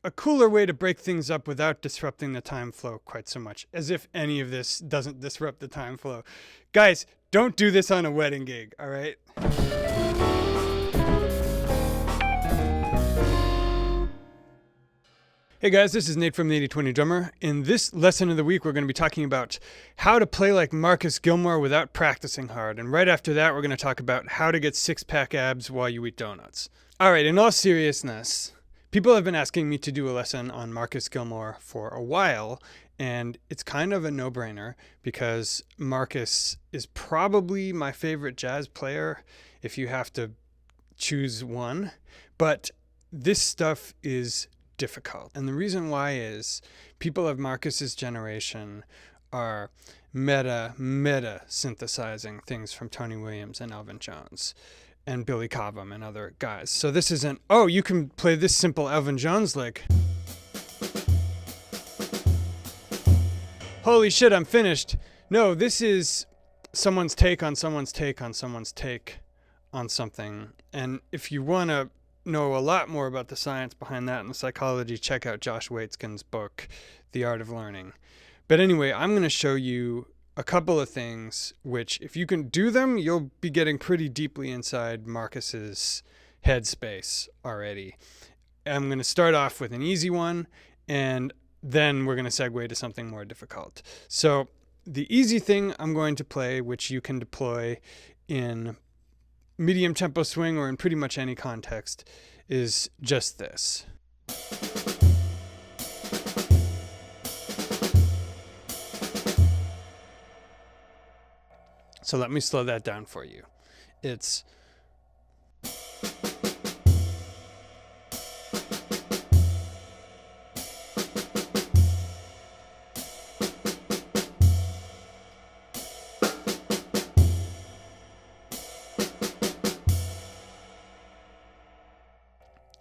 a cooler way to break things up without disrupting the time flow quite so much, as if any of this doesn't disrupt the time flow. Guys, don't do this on a wedding gig, all right? Hey guys, this is Nate from the 80/20 Drummer. In this lesson of the week, we're going to be talking about how to play like Marcus Gilmore without practicing hard. And right after that, we're going to talk about how to get six-pack abs while you eat donuts. All right, in all seriousness, people have been asking me to do a lesson on Marcus Gilmore for a while, and it's kind of a no-brainer because Marcus is probably my favorite jazz player if you have to choose one. But this stuff is difficult. And the reason why is people of Marcus's generation are meta synthesizing things from Tony Williams and Elvin Jones and Billy Cobham and other guys. So this isn't, oh, you can play this simple Elvin Jones lick. Holy shit, I'm finished. No, this is someone's take on someone's take on someone's take on something. And if you want to know a lot more about the science behind that and the psychology, check out Josh Waitzkin's book, The Art of Learning. But anyway, I'm going to show you a couple of things which, if you can do them, you'll be getting pretty deeply inside Marcus's headspace already. I'm going to start off with an easy one, and then we're going to segue to something more difficult. So the easy thing I'm going to play, which you can deploy in medium tempo swing or in pretty much any context, is just this. So let me slow that down for you. It's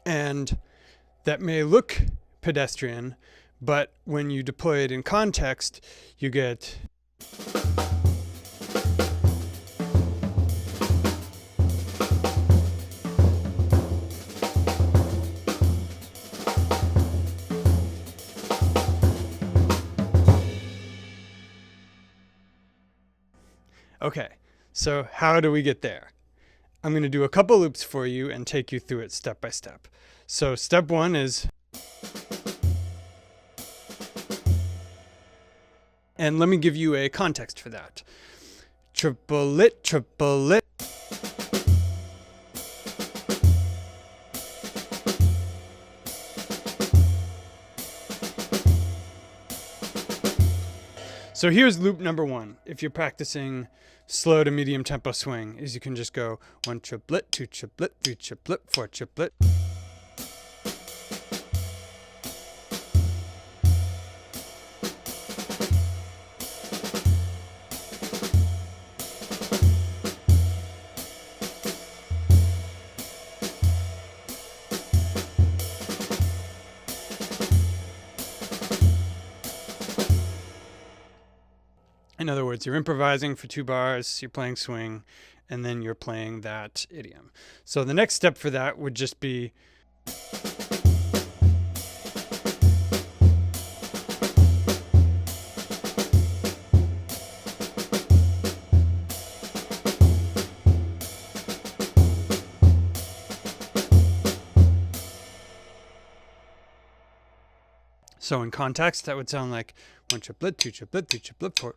and that may look pedestrian, but when you deploy it in context, you get okay, so how do we get there? I'm going to do a couple loops for you and take you through it step by step. So step one is, and let me give you a context for that. Triplet, triplet. So here's loop number one. If you're practicing slow to medium tempo swing, is you can just go one triplet, two triplet, three triplet, four triplet. In other words, you're improvising for 2 bars, you're playing swing, and then you're playing that idiom. So the next step for that would just be so in context, that would sound like one triplet, two triplet, three triplet, four.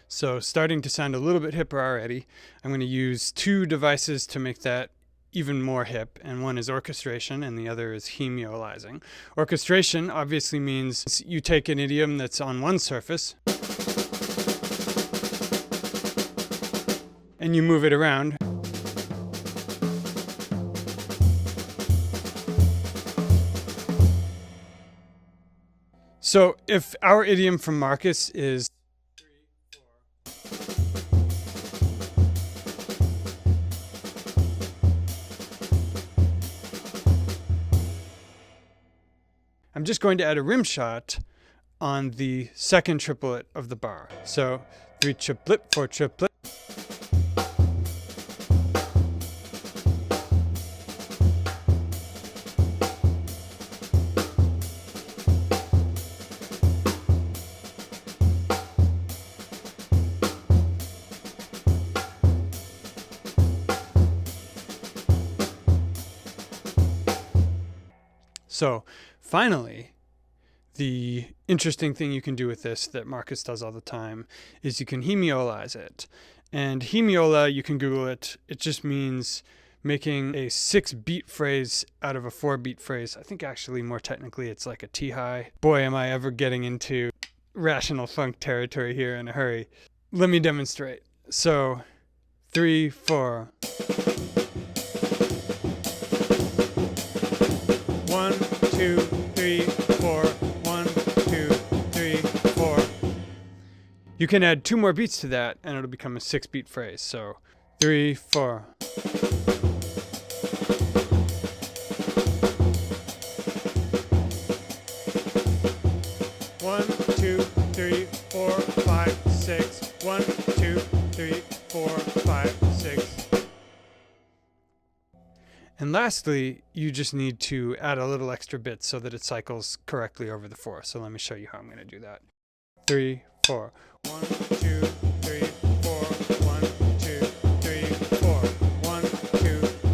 So starting to sound a little bit hipper already. I'm going to use 2 devices to make that even more hip, and one is orchestration and the other is hemiolizing. Orchestration obviously means you take an idiom that's on one surface and you move it around. So if our idiom from Marcus is 3, 4, I'm just going to add a rim shot on the second triplet of the bar. So 3 triplet, 4 triplet. So finally, the interesting thing you can do with this that Marcus does all the time is you can hemiolize it. And hemiola, you can Google it. It just means making a 6-beat phrase out of a 4-beat phrase. I think actually more technically it's like a T-high. Boy, am I ever getting into rational funk territory here in a hurry. Let me demonstrate. So 3, 4. 1, 2, 3, 4. 1, 2, 3, 4. You can add 2 more beats to that and it'll become a 6-beat phrase. So 3, 4. One, two, three, 4, 5, 6. 1, 2, 3, 4, 5, 6. And lastly, you just need to add a little extra bit so that it cycles correctly over the 4. So let me show you how I'm going to do that. 3, 4. 1, 2, 3, 4. 1, 2, 3, 4. 1, 2,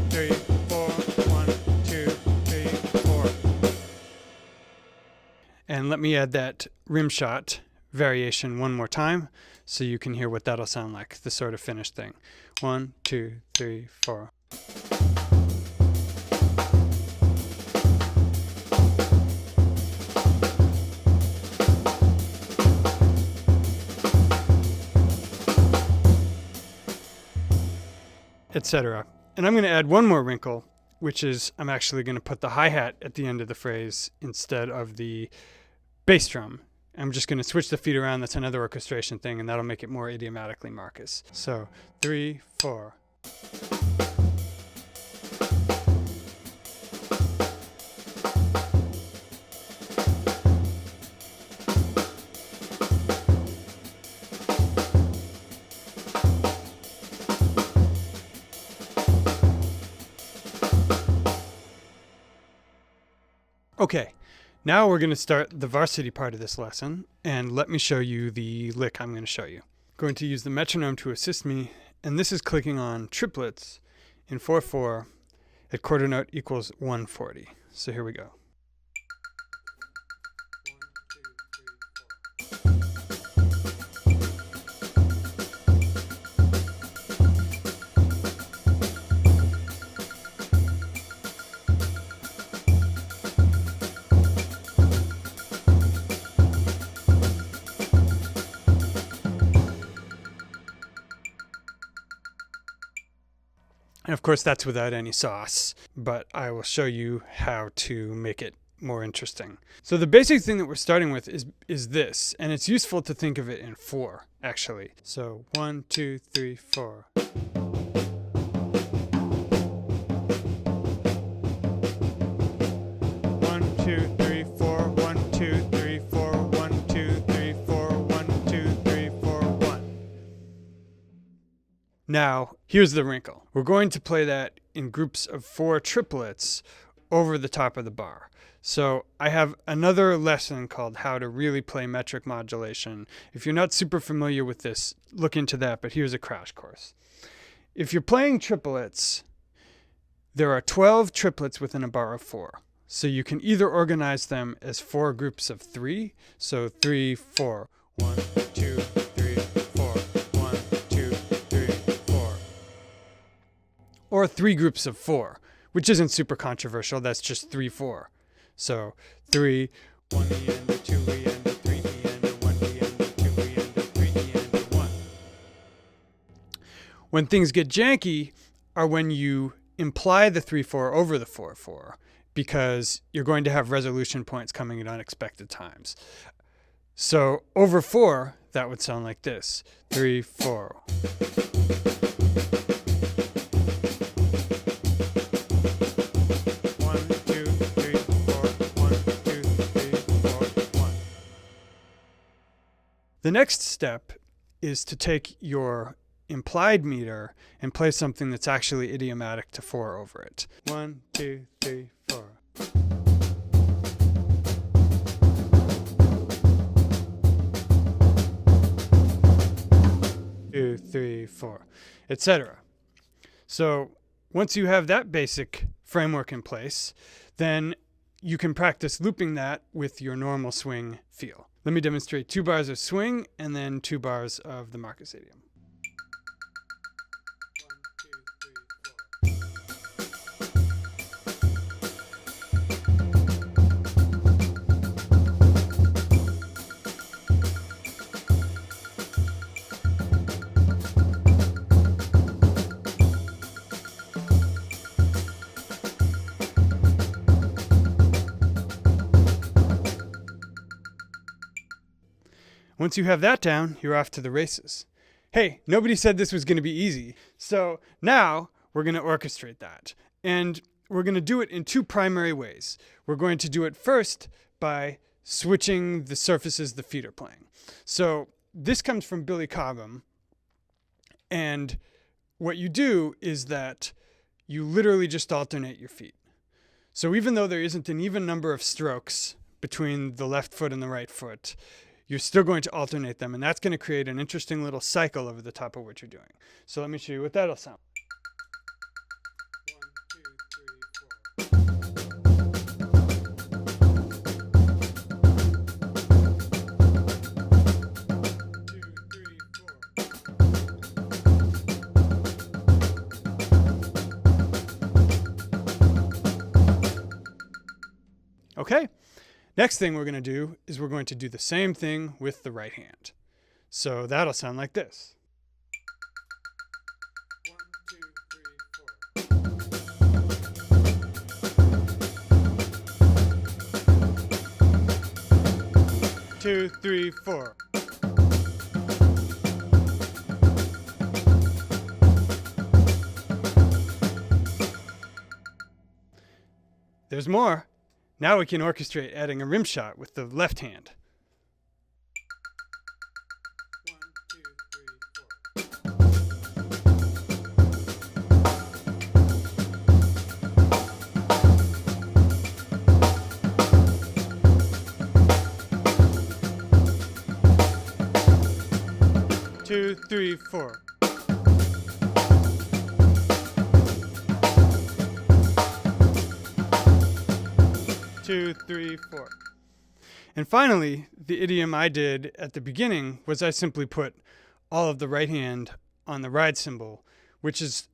3, 4. 1, 2, 3, 4. And let me add that rim shot variation one more time so you can hear what that'll sound like, the sort of finished thing. 1, 2, 3, 4. Etc. And I'm going to add one more wrinkle, which is I'm actually going to put the hi-hat at the end of the phrase instead of the bass drum. I'm just going to switch the feet around. That's another orchestration thing, and that'll make it more idiomatically Marcus. So 3, 4. Okay, now we're going to start the varsity part of this lesson, and let me show you the lick I'm going to show you. I'm going to use the metronome to assist me, and this is clicking on triplets in 4/4 at quarter note equals 140. So here we go. 1, 2, 3, 4. And of course that's without any sauce, but I will show you how to make it more interesting. So the basic thing that we're starting with is this, and it's useful to think of it in 4 actually. So 1, 2, 3, 4. 1, 2, 3, 4. 1, 2, 3, 4. 1, 2, 3, 4. 1, 2, 3, 4. 1. Now, here's the wrinkle. We're going to play that in groups of 4 triplets over the top of the bar. So I have another lesson called How to Really Play Metric Modulation. If you're not super familiar with this, look into that, but here's a crash course. If you're playing triplets, there are 12 triplets within a bar of 4. So you can either organize them as 4 groups of 3. So 3, 4. 1, 2, 3, 4. 1, 2, 3, 4. Or 3 groups of 4, which isn't super controversial. That's just 3, 4. So 3, 1 E and a 2 E and a 3 E and a 1 E and a 2 E and a 3 E and a 1. When things get janky are when you imply the 3, 4 over the 4, 4, because you're going to have resolution points coming at unexpected times. So over 4, that would sound like this. 3, 4. 1, 2, 3, 4. 1, 2, The next step is to take your implied meter and play something that's actually idiomatic to 4 over it. 1, 2, 3, 4. 2, 3, 4, etc. So once you have that basic framework in place, then you can practice looping that with your normal swing feel. Let me demonstrate 2 bars of swing and then 2 bars of the Marcus idiom. 1, 2, 3, 4. Once you have that down, you're off to the races. Hey, nobody said this was going to be easy. So now we're going to orchestrate that. And we're going to do it in 2 primary ways. We're going to do it first by switching the surfaces the feet are playing. So this comes from Billy Cobham. And what you do is that you literally just alternate your feet. So even though there isn't an even number of strokes between the left foot and the right foot, you're still going to alternate them, and that's going to create an interesting little cycle over the top of what you're doing. So let me show you what that'll sound. 1, 2, 3, 4. Okay. Next thing we're going to do is we're going to do the same thing with the right hand. So that'll sound like this. 1, 2, 3, 4. 2, 3, 4. There's more. Now we can orchestrate adding a rimshot with the left hand. 1, 2, 3, 4. 2, 3, 4. And finally, the idiom I did at the beginning was I simply put all of the right hand on the ride cymbal, which is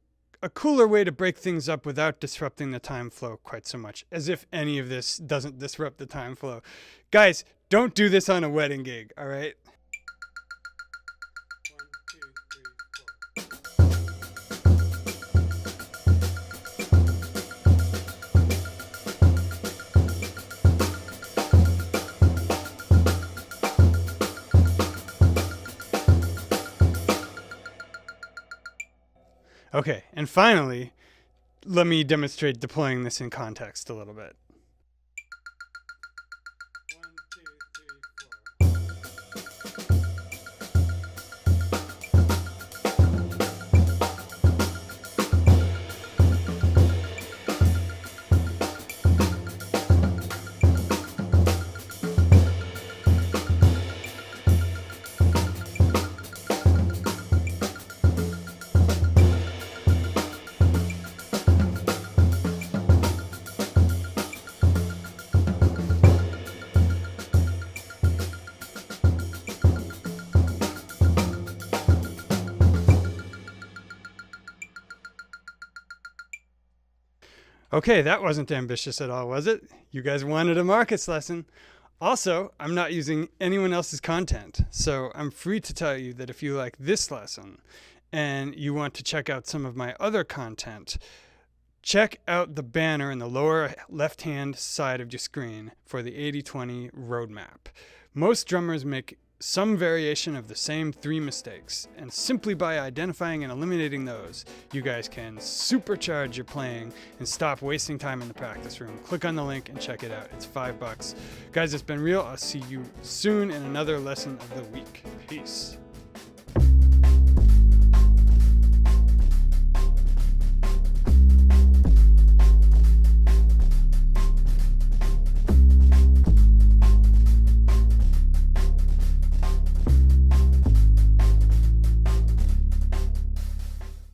a cooler way to break things up without disrupting the time flow quite so much, as if any of this doesn't disrupt the time flow. Guys, don't do this on a wedding gig, all right? 1, 2, 3, 4. Okay, and finally, let me demonstrate deploying this in context a little bit. 1, 2, Okay, that wasn't ambitious at all, was it? You guys wanted a Marcus lesson. Also, I'm not using anyone else's content, so I'm free to tell you that if you like this lesson and you want to check out some of my other content, check out the banner in the lower left-hand side of your screen for the 80/20 roadmap. Most drummers make some variation of the same 3 mistakes. And simply by identifying and eliminating those, you guys can supercharge your playing and stop wasting time in the practice room. Click on the link and check it out. It's $5. Guys, it's been real. I'll see you soon in another lesson of the week. Peace.